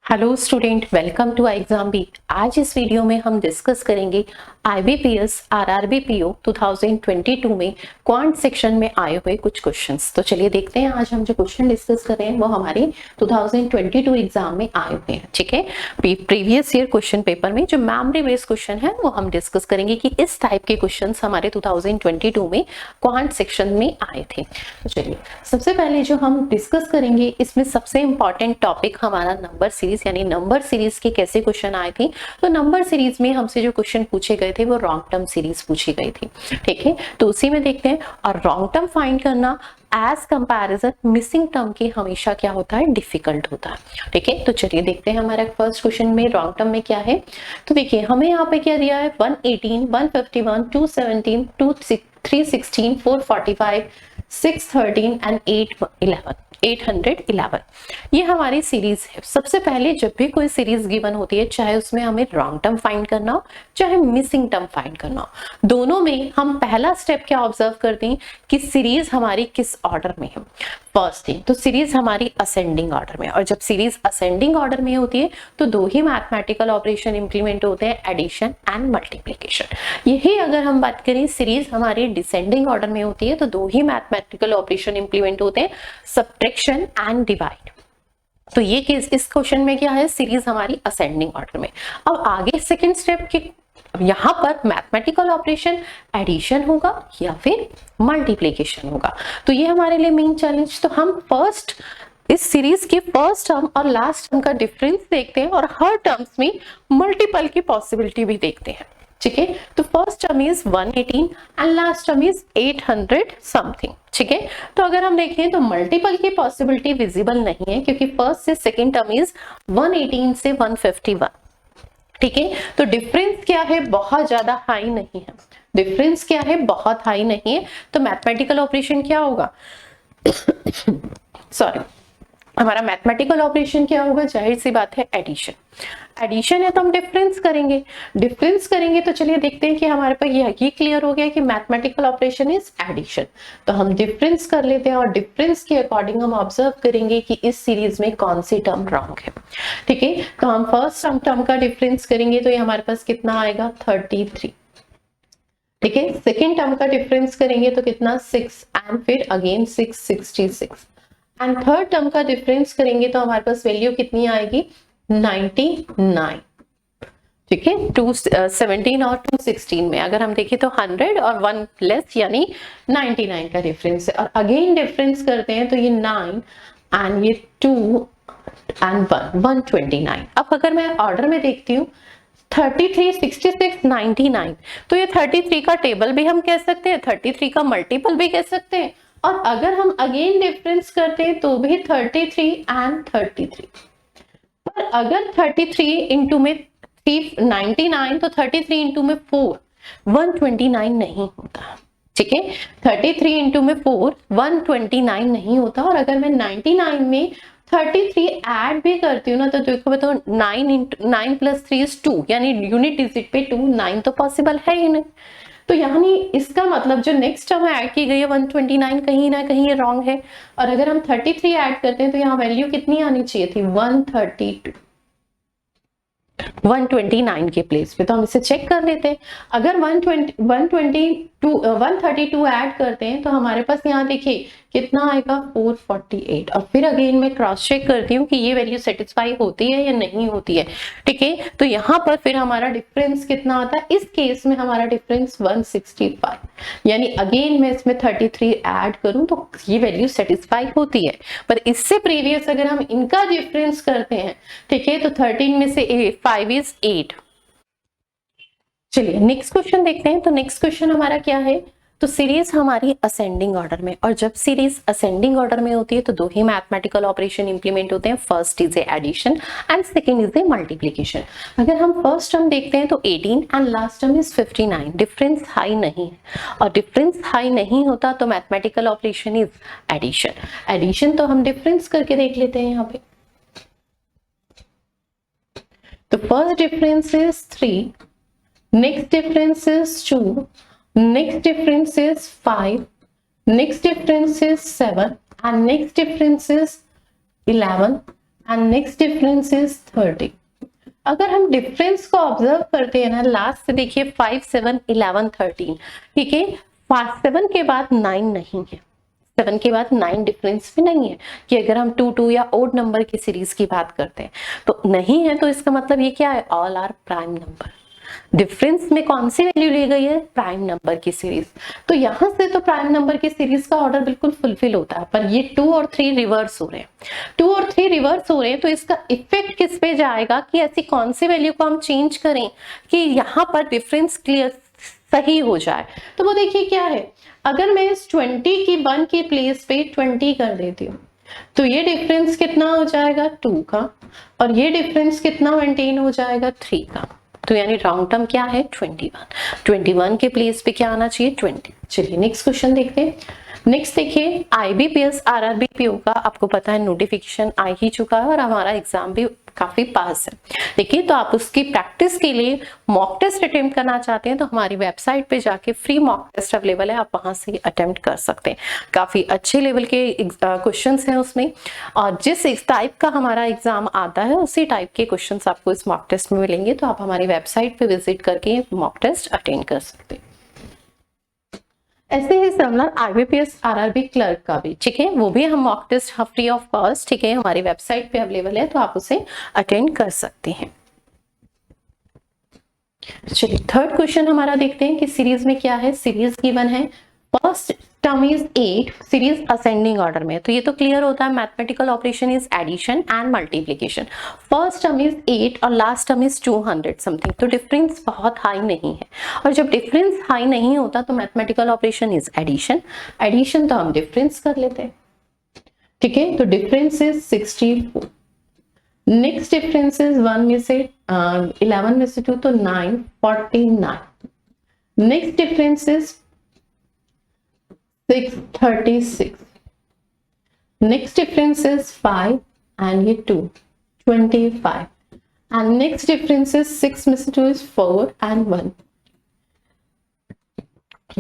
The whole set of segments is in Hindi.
Hello student, welcome to exam B. आज इस वीडियो में हम डिस्कस करेंगे आईबीपीएस आरआरबी पीओ 2022 में क्वांट सेक्शन में आए हुए कुछ क्वेश्चंस। तो चलिए देखते हैं आज हम जो क्वेश्चन डिस्कस कर रहे हैं वो हमारे 2022 एग्जाम में आए हुए हैं। ठीक है, प्रीवियस ईयर क्वेश्चन पेपर में जो मेमोरी बेस्ड क्वेश्चन है वो हम डिस्कस करेंगे कि इस टाइप के क्वेश्चन हमारे 2022 में क्वांट सेक्शन में आए थे। तो चलिए सबसे पहले जो हम डिस्कस करेंगे इसमें सबसे इंपॉर्टेंट टॉपिक हमारा नंबर सीरीज यानी नंबर सीरीज के कैसे क्वेश्चन आए थे। तो नंबर सीरीज में हमसे जो क्वेश्चन पूछे गए थे वो रॉन्ग टर्म सीरीज पूछी गई थी। ठीक है, तो उसी में देखते हैं। और रॉन्ग टर्म फाइंड करना एज कंपैरिजन मिसिंग टर्म के हमेशा क्या होता है, डिफिकल्ट होता है। ठीक है, तो चलिए देखते हैं हमारा फर्स्ट क्वेश्चन में रॉन्ग टर्म में क्या है। तो देखिए हमें यहाँ पे क्या दिया है, 118, 151, 217, 316, 445, 613 एंड 811 ये हमारी सीरीज है। सबसे पहले जब भी कोई सीरीज गिवन होती है, चाहे उसमें हमें रॉन्ग टर्म फाइंड करना हो चाहे मिसिंग टर्म फाइंड करना हो, दोनों में हम पहला स्टेप क्या ऑब्जर्व करते हैं कि सीरीज हमारी किस ऑर्डर में है। फर्स्ट थिंग तो सीरीज हमारी असेंडिंग ऑर्डर में, और जब सीरीज असेंडिंग ऑर्डर में होती है तो दो ही मैथमेटिकल ऑपरेशन इंप्लीमेंट होते हैं, एडिशन एंड मल्टीप्लिकेशन। यही अगर हम बात करें सीरीज हमारी डिसेंडिंग ऑर्डर में होती है तो दो ही मैथमेटिकल ऑपरेशन इंप्लीमेंट होते हैं, सब्ट्रैक्शन एंड डिवाइड। तो ये केस इस क्वेश्चन में क्या है, सीरीज हमारी असेंडिंग ऑर्डर में। अब आगे सेकंड स्टेप के यहां पर मैथमेटिकल ऑपरेशन एडिशन होगा या फिर मल्टीप्लिकेशन होगा। तो ये हमारे लिए मेन चैलेंज। तो हम फर्स्ट इस सीरीज के फर्स्ट टर्म और लास्ट टर्म का डिफरेंस देखते हैं और हर टर्म्स में मल्टीपल की पॉसिबिलिटी भी देखते हैं। ठीक है, तो first term is 118 and last term is 800 something. ठीक है, तो अगर हम देखें तो मल्टीपल की पॉसिबिलिटी विजिबल नहीं है क्योंकि फर्स्ट से सेकंड टर्म इज 118 से 151। ठीक है, तो डिफरेंस क्या है, बहुत ज्यादा हाई नहीं है। डिफरेंस क्या है, बहुत हाई नहीं है। तो मैथमेटिकल ऑपरेशन क्या होगा सॉरी, हमारा मैथमेटिकल ऑपरेशन क्या होगा, जाहिर सी बात है एडिशन। एडिशन है तो हम डिफरेंस करेंगे। डिफरेंस करेंगे तो चलिए देखते हैं कि हमारे पास ये क्लियर हो गया कि मैथमेटिकल ऑपरेशन इज एडिशन। तो हम डिफरेंस कर लेते हैं और डिफरेंस के अकॉर्डिंग हम ऑब्जर्व करेंगे कि इस सीरीज में कौन सी टर्म रॉन्ग है। ठीक है, तो हम फर्स्ट टर्म का डिफरेंस करेंगे तो ये हमारे पास कितना आएगा, 33। ठीक है, सेकेंड टर्म का डिफरेंस करेंगे तो कितना, 6 एंड फिर अगेन 666 एंड थर्ड टर्म का डिफरेंस करेंगे तो हमारे पास वैल्यू कितनी आएगी, 99। ठीक है, 217 और 216 में अगर हम देखें तो 100 और 1 लेस यानी 99 का डिफरेंस है। और अगेन डिफरेंस करते हैं तो ये 9 एंड ये 2 एंड 129। अब अगर मैं ऑर्डर में देखती हूँ 33, 66, 99, तो ये 33 का टेबल भी हम कह सकते हैं, 33 का मल्टीपल भी कह सकते हैं। और अगर हम अगेन डिफरेंस करते हैं तो भी 33 एंड 33। पर अगर 33 इंटू में 399 तो 33 इंटू में 4 129 नहीं होता। ठीक है, 33 इंटू में 4 129 नहीं होता। और अगर मैं 99 में 33 ऐड भी करती हूँ ना तो देखो तो 9 प्लस 3 इज 2 यानी यूनिट डिजिट पे 2, 9 तो पॉसिबल है ही नहीं। तो यानी इसका मतलब जो नेक्स्ट टर्म ऐड की गई है 129 कहीं ना कहीं ये रॉन्ग है। और अगर हम 33 ऐड करते हैं तो यहाँ वैल्यू कितनी आनी चाहिए थी, 132, 129 के प्लेस पे। तो हम इसे चेक कर लेते हैं। अगर 132 ऐड करते हैं तो हमारे पास यहाँ देखिए कितना आएगा, 448। और फिर अगेन मैं क्रॉस चेक करती हूँ कि ये वैल्यू सेटिस्फाई होती है या नहीं होती है। ठीक है, तो यहाँ पर फिर हमारा डिफरेंस कितना आता है, इस केस में हमारा डिफरेंस 165 यानी अगेन मैं इसमें 33 ऐड करूं तो ये वैल्यू सेटिस्फाई होती है। पर इससे प्रीवियस अगर हम इनका डिफरेंस करते हैं, ठीक है, तो 13 में से 5 इज 8। चलिए नेक्स्ट क्वेश्चन देखते हैं। तो नेक्स्ट क्वेश्चन हमारा क्या है, तो सीरीज हमारी असेंडिंग ऑर्डर में, और जब सीरीज असेंडिंग ऑर्डर में होती है तो दो ही मैथमेटिकल ऑपरेशन इंप्लीमेंट होते हैं, first is a addition and second is a multiplication. अगर हम फर्स्ट टर्म देखते हैं तो 18 and last term is 59। Difference high नहीं है, और डिफरेंस हाई नहीं होता तो mathematical operation is addition. Addition तो हम डिफरेंस करके देख लेते हैं यहाँ पे। तो first difference is 3, next difference is 2, next difference is 5, next difference is 7 and next difference is 11 and next difference is 30। अगर हम डिफरेंस को ऑब्जर्व करते हैं ना, लास्ट से देखिए 5, 7, 11, 13, ठीक है। 7 के बाद 9 नहीं है, 7 के बाद 9 डिफरेंस भी नहीं है कि अगर हम 2 2 या ओड नंबर की सीरीज की बात करते हैं तो नहीं है, तो इसका मतलब ये क्या है, all are prime number. Difference में कौन सी वैल्यू ली गई है, प्राइम नंबर की सीरीज। तो यहां से तो प्राइम नंबर की सीरीज का ऑर्डर बिल्कुल फुलफिल होता है, पर ये 2 और 3 रिवर्स हो रहे हैं, 2 और 3 रिवर्स हो रहे हैं, तो इसका इफेक्ट किस पे जाएगा कि ऐसी कौन सी वैल्यू को हम चेंज करें कि यहां पर डिफरेंस क्लियर सही हो जाए। तो वो देखिए क्या है, अगर मैं इस 20 की 1 की प्लेस पे 20 कर देती हूँ तो ये डिफरेंस कितना हो जाएगा, 2 का, और ये डिफरेंस कितना मेंटेन हो जाएगा, 3 का। तो यानी राउंड टर्म क्या है, 21। 21 के प्लेस पे क्या आना चाहिए, 20। चलिए नेक्स्ट क्वेश्चन देखते हैं। नेक्स्ट देखिए, IBPS RRB PO का आपको पता है नोटिफिकेशन आ ही चुका है और हमारा एग्जाम भी काफी पास है। देखिए, तो आप उसकी प्रैक्टिस के लिए मॉक टेस्ट अटेम्प्ट करना चाहते हैं तो हमारी वेबसाइट पे जाके फ्री मॉक टेस्ट अवेलेबल है, आप वहां से अटेम्प्ट कर सकते हैं। काफी अच्छे लेवल के क्वेश्चंस हैं उसमें, और जिस टाइप का हमारा एग्जाम आता है उसी टाइप के क्वेश्चंस आपको इस मॉक टेस्ट में मिलेंगे। तो आप हमारी वेबसाइट पे विजिट करके मॉक टेस्ट अटेंड कर सकते हैं। ऐसे ही सिमिलर IBPS RRB क्लर्क का भी, ठीक है, वो भी हम mock test free of cost, ठीक है, हमारी वेबसाइट पे अवेलेबल है, तो आप उसे अटेंड कर सकते हैं। चलिए थर्ड क्वेश्चन हमारा देखते हैं कि सीरीज में क्या है। सीरीज गिवन है, first term is 8, series ascending order में, तो ये तो क्लियर होता है, mathematical operation is addition and multiplication. First term is 8 और लास्ट टर्म इज 200 समथिंग, तो डिफरेंस बहुत हाई नहीं है, और जब डिफरेंस हाई नहीं होता तो mathematical operation is addition. Addition तो हम डिफरेंस कर लेते हैं, ठीक है, तो difference is 64। Next difference is 1 में से 11 में से 2 तो 9, 49। Next difference is 6, 36। Next difference is 5 and ये 2, 25। एंड नेक्स्ट डिफरेंस इज 6 में से 2 इज 4 एंड 1।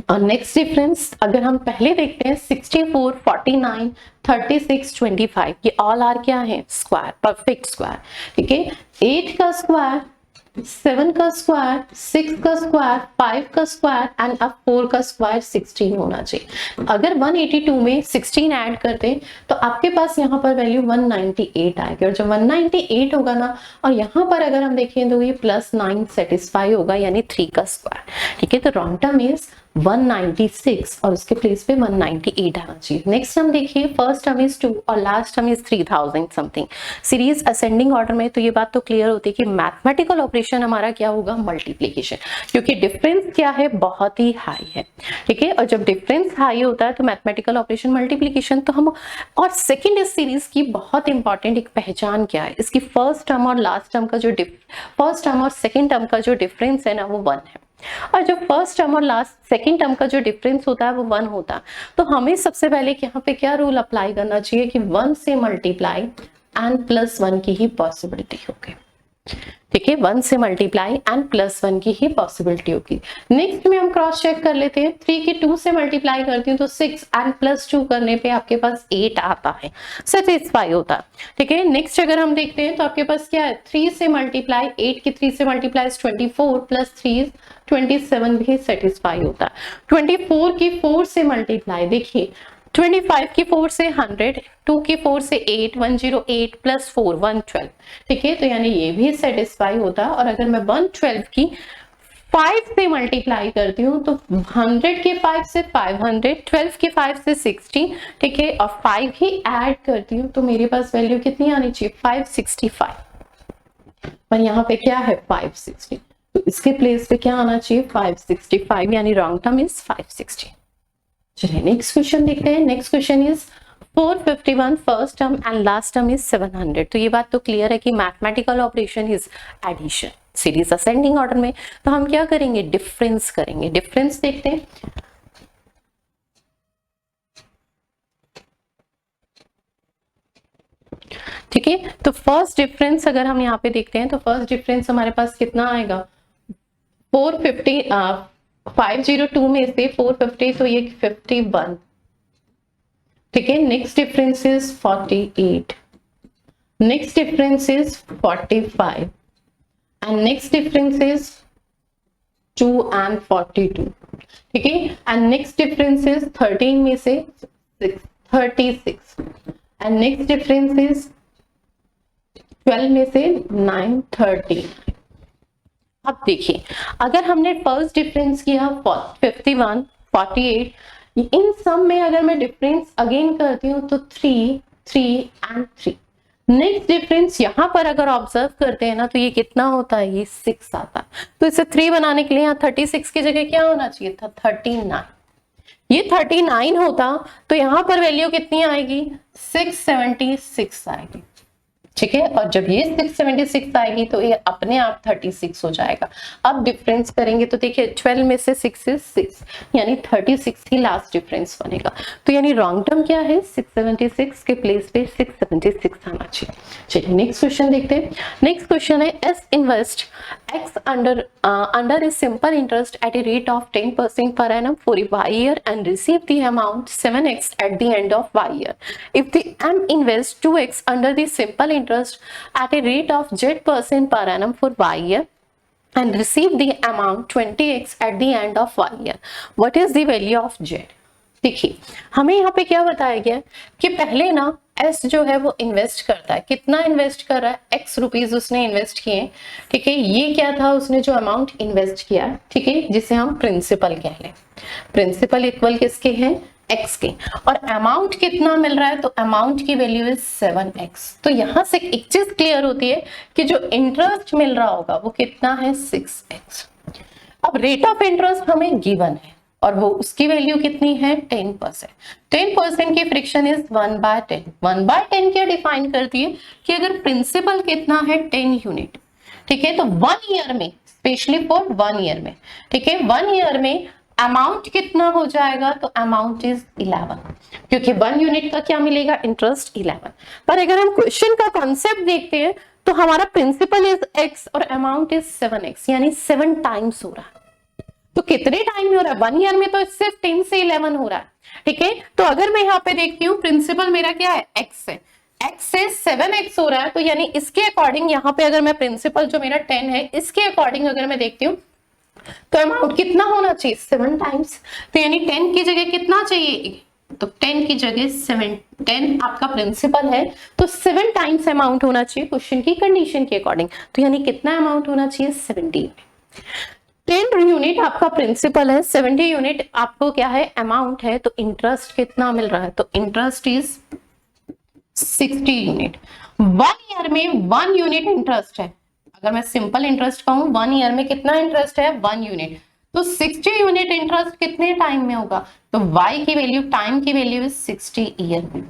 और नेक्स्ट डिफरेंस अगर हम पहले देखते हैं 64, 49, 36, 25, ये ऑल आर क्या है, स्क्वायर, परफेक्ट स्क्वायर, ठीक है। 8 का स्क्वायर, 7 का स्क्वायर, 6 का स्क्वायर, 5 का स्क्वायर एंड अब 4 का स्क्वायर 16 होना चाहिए। अगर 182 में 16 ऐड करते हैं तो आपके पास यहाँ पर वैल्यू 198 आएगी, और जब 198 होगा ना, और यहाँ पर अगर हम देखें तो ये +9 सेटिस्फाई होगा, यानी 3 का स्क्वायर, ठीक है। तो रॉन्ग टर्म इज 196 और उसके प्लेस पे 198 आना चाहिए। नेक्स्ट हम देखिए, फर्स्ट टर्म इज 2 और last term is 3000 something, series ascending order में, तो ये बात तो क्लियर होती है कि मैथमेटिकल ऑपरेशन हमारा क्या होगा, मल्टीप्लिकेशन, क्योंकि डिफरेंस क्या है, बहुत ही हाई है, ठीक है। और जब डिफरेंस हाई होता है तो मैथमेटिकल ऑपरेशन मल्टीप्लिकेशन। तो हम, और सेकेंड इस सीरीज की बहुत इंपॉर्टेंट एक पहचान क्या है, इसकी फर्स्ट टर्म और लास्ट टर्म का जो फर्स्ट टर्म और सेकेंड टर्म का जो डिफरेंस है ना, वो 1 है, और जो फर्स्ट टर्म और लास्ट सेकंड टर्म का जो डिफरेंस होता है वो 1 होता है। तो हमें सबसे पहले यहाँ पे क्या रूल अप्लाई करना चाहिए कि 1 से मल्टीप्लाई एंड +1 की ही पॉसिबिलिटी होगी, ठीक है, 1 से मल्टीप्लाई एंड +1 की ही पॉसिबिलिटी होगी। नेक्स्ट में हम क्रॉस चेक कर लेते हैं, 3 की 2 से मल्टीप्लाई करती हूँ तो 6 एंड +2 करने पे आपके पास 8 आता है, सेटिस्फाई होता है, ठीक है। नेक्स्ट अगर हम देखते हैं तो आपके पास क्या है, 3 से मल्टीप्लाई, 8 की 3 से मल्टीप्लाई 24 +3 27 भी सेटिस्फाई होता है। 24 की 4 से मल्टीप्लाई, देखिए 25 की 4 से 100, 2 की 4 से 8, 108 +4 112, ठीक है, तो यानी ये भी सेटिस्फाई होता है। और अगर मैं 112 की 5 से मल्टीप्लाई करती हूँ तो 100 के 5 से 500, 12 के 5 से 60, ठीक है, और 5 ही ऐड करती हूँ तो मेरे पास वैल्यू कितनी आनी चाहिए, 565, पर यहाँ पे क्या है 560, तो इसके प्लेस पे क्या आना चाहिए 565, यानी रॉन्ग टर्म इज 560। चलिए नेक्स्ट क्वेश्चन देखते हैं। Next question is 451, first term and last term is 700। तो ये बात तो क्लियर है कि mathematical operation is addition, series ascending order में, तो हम क्या करेंगे, डिफरेंस करेंगे। डिफरेंस देखते हैं, ठीक है। तो फर्स्ट डिफरेंस अगर हम यहाँ पे देखते हैं तो फर्स्ट डिफरेंस हमारे पास कितना आएगा, 502 में से 450 तो ये 51, ठीक है। Next difference is 48, next difference is 45 and next difference is 2 and 42, ठीक है, and next difference is 13 में से 36 and next difference is 12 में से 9 30। अब देखिए अगर हमने फर्स्ट डिफरेंस किया 51 48, इन सब में अगर मैं डिफरेंस अगेन करती हूँ तो 3 3 एंड 3। नेक्स्ट डिफरेंस यहाँ पर अगर ऑब्जर्व करते हैं ना तो ये कितना होता है, ये 6 आता है। तो इसे 3 बनाने के लिए यहाँ 36 की जगह क्या होना चाहिए था, 39। ये 39 होता तो यहाँ पर वैल्यू कितनी आएगी, 676 आएगी, ठीक है। और जब ये 676 आएगी तो ये अपने आप 36 हो जाएगा। अब डिफरेंस करेंगे तो देखिए 12 में से 6 is 6, यानी 36 ही लास्ट डिफरेंस बनेगा। तो यानी रॉन्ग टर्म क्या है, 676 के प्लेस पे 676 आना चाहिए। चलिए नेक्स्ट क्वेश्चन देखते हैं। नेक्स्ट क्वेश्चन है S invest x under a simple interest eight a rate of 10% per annum for a y year and receive the amount 7x at the end of y year. If the M invests 2x under the simple interest at a rate of z% per annum for y year and receive the amount 20x at the end of y year, what is the value of z? देखिए हमें यहाँ पे क्या बताया गया कि पहले ना एस जो है वो इन्वेस्ट करता है, कितना इन्वेस्ट कर रहा है, एक्स रुपीज उसने इन्वेस्ट किए, ठीक है। ये क्या था, उसने जो अमाउंट इन्वेस्ट किया, ठीक है, जिसे हम प्रिंसिपल कह लें। प्रिंसिपल इक्वल किसके हैं, एक्स के, और अमाउंट कितना मिल रहा है, तो अमाउंट की वैल्यू इज 7x। तो यहां से एक चीज क्लियर होती है कि जो इंटरेस्ट मिल रहा होगा वो कितना है, 6x। अब रेट ऑफ इंटरेस्ट हमें गिवन है और वो उसकी वैल्यू कितनी है, 10%। 10% की फ्रिक्शन इज 1/10। 1/10 क्या डिफाइन करती है कि अगर प्रिंसिपल कितना है 10 यूनिट, ठीक है, तो 1 ईयर में, स्पेशली फॉर 1 ईयर में, ठीक है, 1 ईयर में अमाउंट कितना हो जाएगा, तो अमाउंट इज 11, क्योंकि 1 यूनिट का क्या मिलेगा, इंटरेस्ट 11। पर अगर हम क्वेश्चन का कॉन्सेप्ट देखते हैं तो हमारा प्रिंसिपल इज x और अमाउंट इज 7x, यानी 7 टाइम्स हो रहा है। तो कितने टाइम में हो रहा है, 1 ईयर में तो सिर्फ 10 से 11 हो रहा है, ठीक है। तो अगर मैं यहाँ पे देखती हूँ प्रिंसिपल मेरा क्या है, x है, x से 7x हो रहा है, तो यानी इसके अकॉर्डिंग यहाँ पे अगर मैं प्रिंसिपल जो मेरा 10 है इसके अकॉर्डिंग अगर मैं देखती हूँ तो अमाउंट कितना होना चाहिए, 7 टाइम्स। तो यानी 10 की जगह कितना चाहिए, तो 10 की जगह 7, 10 आपका प्रिंसिपल है तो 7 टाइम्स अमाउंट होना चाहिए क्वेश्चन की कंडीशन के अकॉर्डिंग। तो यानी कितना अमाउंट होना चाहिए, 70। 10 यूनिट आपका प्रिंसिपल है, 70 यूनिट आपको क्या है, अमाउंट है। तो इंटरेस्ट कितना मिल रहा है, तो इंटरेस्ट इज 60 यूनिट। 1 ईयर में 1 यूनिट इंटरेस्ट है। अगर मैं सिंपल इंटरेस्ट कहूं 1 ईयर में कितना इंटरेस्ट है, 1 यूनिट। तो 60 यूनिट इंटरेस्ट कितने टाइम में होगा, तो y की वैल्यू, टाइम की वैल्यू इज 60 ईयर में।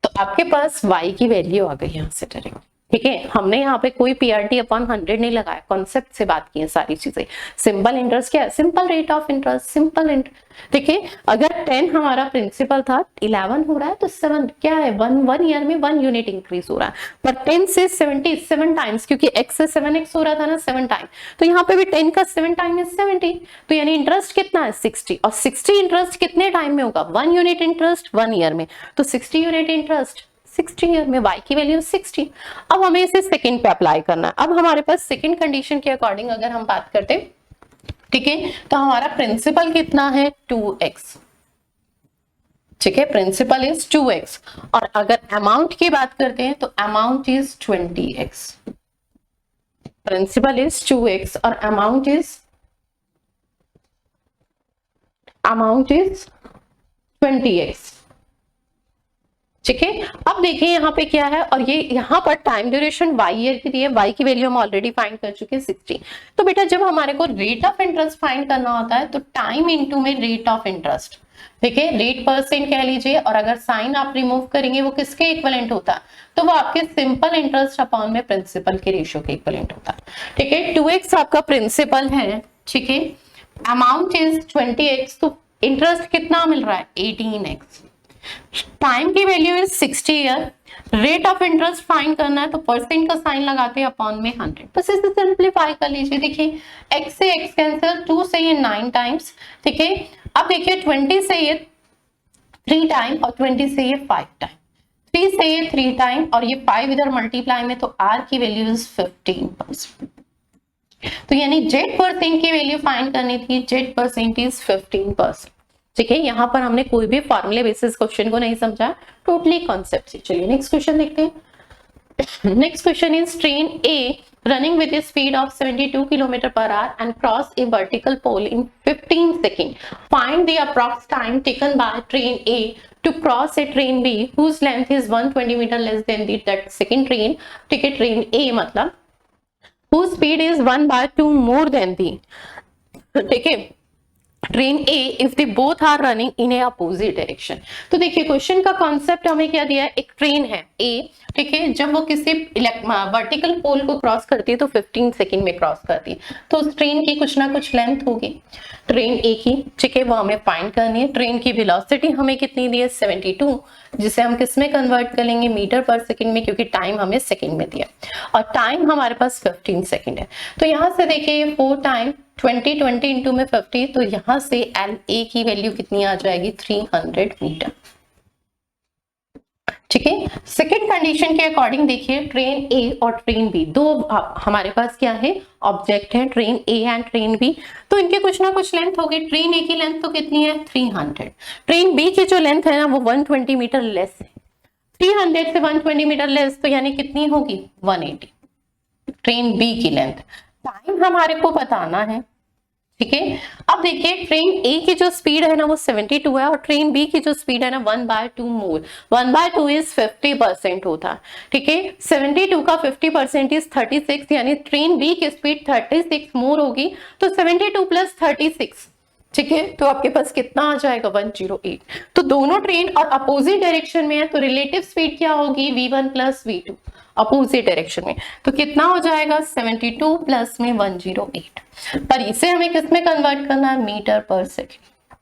तो आपके पास y की वैल्यू आ गई यहां से डायरेक्ट, ठीक है। हमने यहाँ पे कोई PRT अपॉन 100 नहीं लगाया, कॉन्सेप्ट से बात की है सारी चीजें। सिंपल इंटरेस्ट क्या है, simple rate of interest, simple interest, ठीक है। अगर 10 हमारा प्रिंसिपल था, 11 हो रहा है, तो 7 क्या है, 1 ईयर में 1 यूनिट इंक्रीज हो रहा है। पर 10 से 70 7 टाइम्स, क्योंकि x से 7x हो रहा था ना, 7 टाइम, तो यहाँ पे भी 10 का 7 टाइम इज 70। तो यानी इंटरेस्ट कितना है, 60। और 60 इंटरेस्ट कितने टाइम में होगा, 1 यूनिट इंटरेस्ट 1 ईयर में, तो 60 यूनिट इंटरेस्ट 60 ईयर में, y की वैल्यू 60। अब हमें इसे सेकंड पे अप्लाई करना है। अब हमारे पास सेकंड कंडीशन के अकॉर्डिंग अगर हम बात करते हैं, ठीक है, तो हमारा प्रिंसिपल कितना है, 2x, ठीक है, प्रिंसिपल इज 2x। और अगर अमाउंट की बात करते हैं तो amount is 20x। Principal is 2x और अमाउंट इज 20x, ठीक है। अब देखिए यहाँ पे क्या है, और ये यहाँ पर टाइम ड्यूरेशन y ईयर की दी है, y की वैल्यू हम ऑलरेडी फाइंड कर चुके हैं 60। तो बेटा जब हमारे को रेट ऑफ इंटरेस्ट फाइंड करना होता है तो टाइम इनटू में रेट ऑफ इंटरेस्ट, ठीक है, रेट परसेंट कह लीजिए, और अगर साइन आप रिमूव करेंगे वो किसके इक्विवेलेंट होता है, तो वो आपके सिंपल इंटरेस्ट अपॉन में प्रिंसिपल के रेशियो के इक्विवेलेंट होता है, ठीक है। 2x आपका प्रिंसिपल है, ठीक है, अमाउंट इज 20x, तो इंटरेस्ट कितना मिल रहा है, 18x। टाइम की value is 60 year, rate of interest find करना है तो परसेंट का साइन लगाते हैं अपॉन में 100। बस इसे सिंपलीफाई कर लीजिए, देखिए x से x कैंसिल, 2 से ये 9 टाइम्स, ठीक है। अब देखिए 20 से ये 3 टाइम और 20 से ये 5 टाइम। 3 से ये 3 टाइम और ये 5 इधर मल्टीप्लाई में, तो r की वैल्यू इज 15%। तो यानी Z% की वैल्यू फाइंड करनी थी, Z% इज 15%। ठीक है, यहाँ पर हमने कोई भी फॉर्मूले बेसिस क्वेश्चन को नहीं समझा, टोटली कॉन्सेप्ट से। चलिए नेक्स्ट क्वेश्चन देखते हैं। Next question is train A running with a speed of 72 km per hour and cross a vertical pole in 15 seconds. Find the approx time taken by train A to cross a train B whose length is 120 meter less than that second train. ठीक है, train A मतलब whose speed is 1/2 more than the, ठीक है, train A if they both are running in a opposite direction. तो देखिए क्वेश्चन का कॉन्सेप्ट हमें क्या दिया है, एक ट्रेन है ए, ठीक है, जब वो किसी वर्टिकल पोल को क्रॉस करती है तो 15 सेकंड में क्रॉस करती है, तो उस ट्रेन की कुछ ना कुछ लेंथ होगी ट्रेन ए की, ठीक है, वो हमें फाइंड करनी है। ट्रेन की वेलोसिटी हमें कितनी दी है 72, जिसे हम किस में कन्वर्ट करेंगे, मीटर पर सेकंड में, क्योंकि टाइम हमें सेकंड में दिया और टाइम हमारे पास 15 सेकंड है। तो यहाँ से देखिए 4 टाइम 20 इंटू में 50, तो यहाँ से एल ए की वैल्यू कितनी आ जाएगी 300 मीटर। ठीक है, सेकेंड कंडीशन के अकॉर्डिंग देखिए ट्रेन ए और ट्रेन बी दो हमारे पास क्या है, ऑब्जेक्ट है, train A and train B, तो इनके कुछ ना कुछ लेंथ होगी। ट्रेन ए की लेंथ तो कितनी है 300, ट्रेन बी की जो लेंथ है ना वो 120 मीटर लेस है, 300 से 120 मीटर लेस, तो यानी कितनी होगी 180 ट्रेन बी की लेंथ। टाइम हमारे को बताना है, ठीक है। अब देखिए ट्रेन ए की जो स्पीड है ना वो 72 है और ट्रेन बी की जो स्पीड है ना 1/2 मोर, 1/2 इज 50% होता है, ठीक है। 72 का 50% इज 36, यानी ट्रेन बी की स्पीड 36 मोर होगी, तो 72 प्लस 36, ठीक है, तो आपके पास कितना आ जाएगा 108। तो दोनों ट्रेन और अपोजिट डायरेक्शन में है, तो रिलेटिव स्पीड क्या होगी V1 plus V2 opposite direction में, तो कितना हो जाएगा 72 प्लस में 108। पर इसे हमें किस में कन्वर्ट करना है, मीटर पर सेकेंड।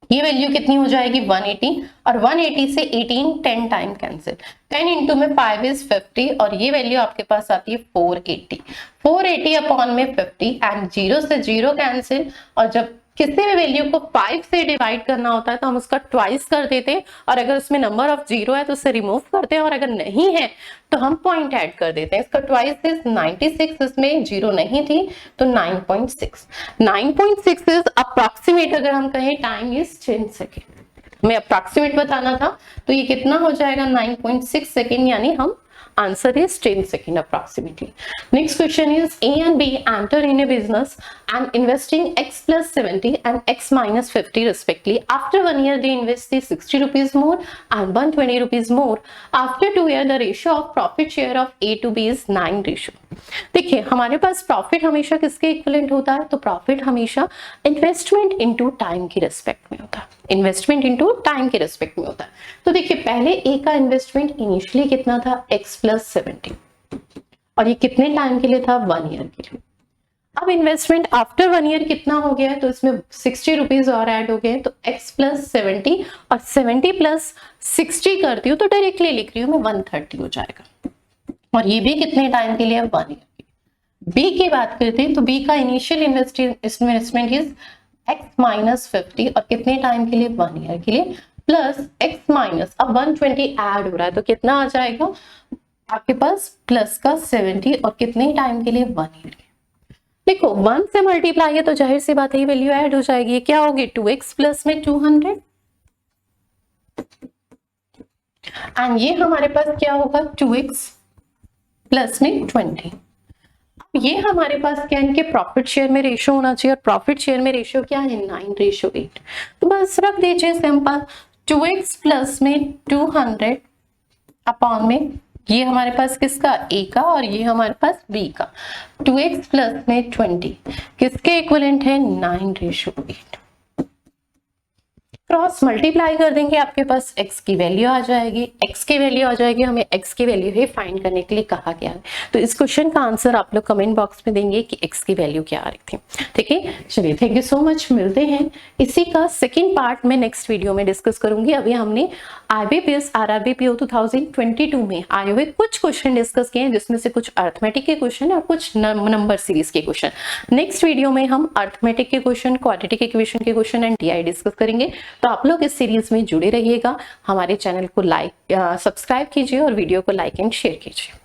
ये वैल्यू कितनी हो जाएगी 180, और 180 से 18 10 टाइम कैंसिल, 10 इंटू में 5 इज 50, और ये वैल्यू आपके पास आती है 480 अपॉन में 50, एंड 0 से 0 कैंसिल, और जब किसी भी वैल्यू को 5 से डिवाइड करना होता है तो हम उसका ट्वाइस कर देते हैं, और अगर उसमें नंबर ऑफ 0 है तो उसे रिमूव करते हैं, और अगर नहीं है तो हम पॉइंट ऐड कर देते हैं। इसका ट्वाइस इज 96, इसमें 0 नहीं थी तो 9.6 इज अप्रॉक्सीमेट, अगर हम कहें टाइम इज 10 सेकेंड, मैं अप्रॉक्सीमेट बताना था, तो ये कितना हो जाएगा 9.6 सेकेंड, यानी हम answer is 10 second approximately. Next question is A and B enter in a business and investing X plus 70 and X minus 50 respectively. After 1 year they invest the 60 rupees more and 120 rupees more. After 2 years the ratio of profit share of A to B is 9 ratio. देखिए हमारे पास प्रॉफिट हमेशा किसके इक्विवेलेंट होता है, तो प्रॉफिट हमेशा इन्वेस्टमेंट इनटू टाइम की रिस्पेक्ट में होता है, इन्वेस्टमेंट इनटू टाइम के रिस्पेक्ट में होता है। तो देखिए पहले ए का इन्वेस्टमेंट इनिशियली कितना था X प्लस 70, और ये कितने टाइम के लिए था 1 ईयर के लिए। अब इन्वेस्टमेंट आफ्टर 1 ईयर कितना हो गया है, तो इसमें 60 रुपीज और ऐड हो गए, तो X प्लस 70 और 70 प्लस 60 करती हूँ तो डायरेक्टली लिख रही हूँ मैं 130 हो जाएगा, और ये भी कितने टाइम के लिए 1 ईयर के। बी की बात करते हैं तो बी का initial investment is X minus 50 और कितने टाइम के लिए 1 ईयर के लिए, प्लस X माइनस अब 120 ऐड हो रहा है तो कितना आ जाएगा आपके पास प्लस का 70 और कितने टाइम के लिए 1 ईयर के। देखो 1 से मल्टीप्लाई है तो जाहिर सी बात है ये वैल्यू ऐड हो जाएगी, क्या होगी 2x प्लस में 200 एंड ये हमारे पास क्या होगा 2x प्लस में 20। ये हमारे पास क्या है, इनके प्रॉफिट शेयर में रेशियो होना चाहिए, और प्रॉफिट शेयर में रेशियो क्या है 9:8, तो बस रख दीजिए सिंपल 2x प्लस में 200 अपॉन में ये हमारे पास किसका a का और ये हमारे पास b का, 2x प्लस में 20 किसके इक्विवेलेंट है 9:8। क्रॉस मल्टीप्लाई कर देंगे आपके पास x की वैल्यू आ जाएगी, x की वैल्यू आ जाएगी, हमें x की वैल्यू ही फाइंड करने के लिए कहा गया है। तो इस क्वेश्चन का आंसर आप लोग कमेंट बॉक्स में देंगे कि x की वैल्यू क्या आ रही थी, ठीक है। चलिए थैंक यू सो मच, मिलते हैं इसी का सेकेंड पार्ट में नेक्स्ट वीडियो में डिस्कस करूंगी। अभी हमने IBPS RRB PO 2022 में आए हुए कुछ क्वेश्चन डिस्कस किए हैं, जिसमें से कुछ अर्थमेटिक के क्वेश्चन और कुछ नंबर सीरीज के क्वेश्चन। नेक्स्ट वीडियो में हम अर्थमेटिक के क्वेश्चन, क्वाड्रेटिक इक्वेशन के क्वेश्चन एंड DI डिस्कस करेंगे। तो आप लोग इस सीरीज में जुड़े रहिएगा, हमारे चैनल को लाइक सब्सक्राइब कीजिए और वीडियो को लाइक एंड शेयर कीजिए।